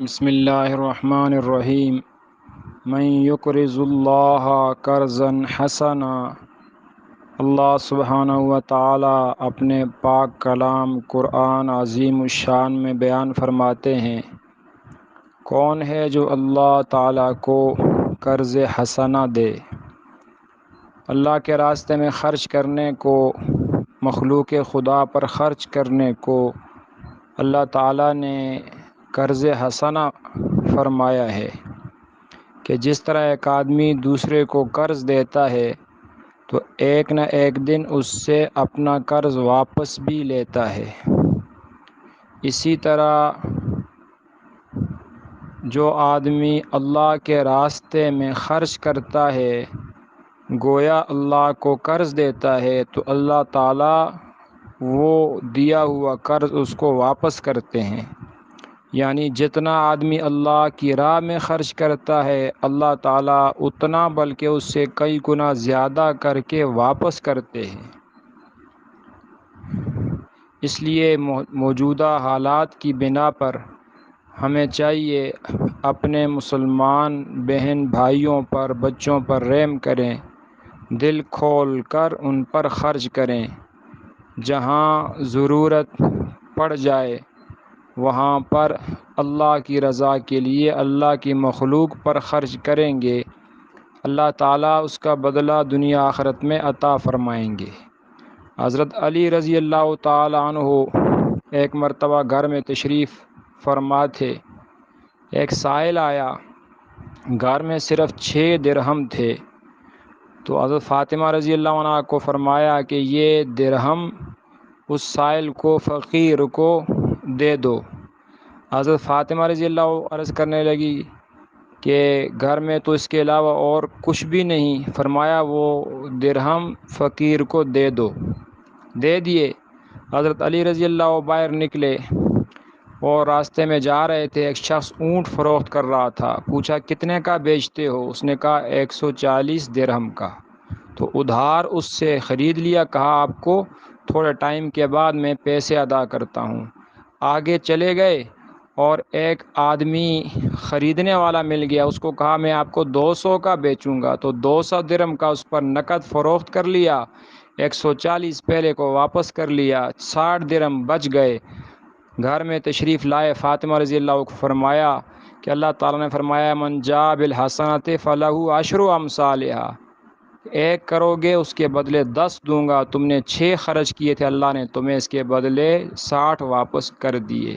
بسم اللہ الرحمن الرحیم من یقرض اللہ قرضا حسنا۔ اللہ سبحانہ و تعالی اپنے پاک کلام قرآن عظیم الشان میں بیان فرماتے ہیں، کون ہے جو اللہ تعالیٰ کو قرض حسنہ دے؟ اللہ کے راستے میں خرچ کرنے کو، مخلوق خدا پر خرچ کرنے کو اللہ تعالیٰ نے قرض حسنہ فرمایا ہے کہ جس طرح ایک آدمی دوسرے کو قرض دیتا ہے تو ایک نہ ایک دن اس سے اپنا قرض واپس بھی لیتا ہے، اسی طرح جو آدمی اللہ کے راستے میں خرچ کرتا ہے گویا اللہ کو قرض دیتا ہے تو اللہ تعالیٰ وہ دیا ہوا قرض اس کو واپس کرتے ہیں۔ یعنی جتنا آدمی اللہ کی راہ میں خرچ کرتا ہے اللہ تعالیٰ اتنا بلکہ اس سے کئی گنا زیادہ کر کے واپس کرتے ہیں۔ اس لیے موجودہ حالات کی بنا پر ہمیں چاہیے اپنے مسلمان بہن بھائیوں پر، بچوں پر رحم کریں، دل کھول کر ان پر خرچ کریں۔ جہاں ضرورت پڑ جائے وہاں پر اللہ کی رضا کے لیے اللہ کی مخلوق پر خرچ کریں گے، اللہ تعالیٰ اس کا بدلہ دنیا آخرت میں عطا فرمائیں گے۔ حضرت علی رضی اللہ تعالی عنہ ایک مرتبہ گھر میں تشریف فرما تھے، ایک سائل آیا، گھر میں صرف 6 درہم تھے، تو حضرت فاطمہ رضی اللہ عنہ کو فرمایا کہ یہ درہم اس سائل کو، فقیر کو دے دو۔ حضرت فاطمہ رضی اللہ عرض کرنے لگی کہ گھر میں تو اس کے علاوہ اور کچھ بھی نہیں، فرمایا وہ درہم فقیر کو دے دو۔ دے دیے۔ حضرت علی رضی اللہ باہر نکلے اور راستے میں جا رہے تھے، ایک شخص اونٹ فروخت کر رہا تھا، پوچھا کتنے کا بیچتے ہو؟ اس نے کہا 140 درہم کا۔ تو ادھار اس سے خرید لیا، کہا آپ کو تھوڑے ٹائم کے بعد میں پیسے ادا کرتا ہوں۔ آگے چلے گئے اور ایک آدمی خریدنے والا مل گیا، اس کو کہا میں آپ کو 200 کا بیچوں گا، تو 200 درہم کا اس پر نقد فروخت کر لیا، 140 پہلے کو واپس کر لیا، 60 درہم بچ گئے۔ گھر میں تشریف لائے، فاطمہ رضی اللہ کو فرمایا کہ اللہ تعالیٰ نے فرمایا من جاء بالحسنۃ فلہ عشر امثالھا، ایک کرو گے اس کے بدلے 10 دوں گا، تم نے 6 خرچ کیے تھے اللہ نے تمہیں اس کے بدلے 60 واپس کر دیے۔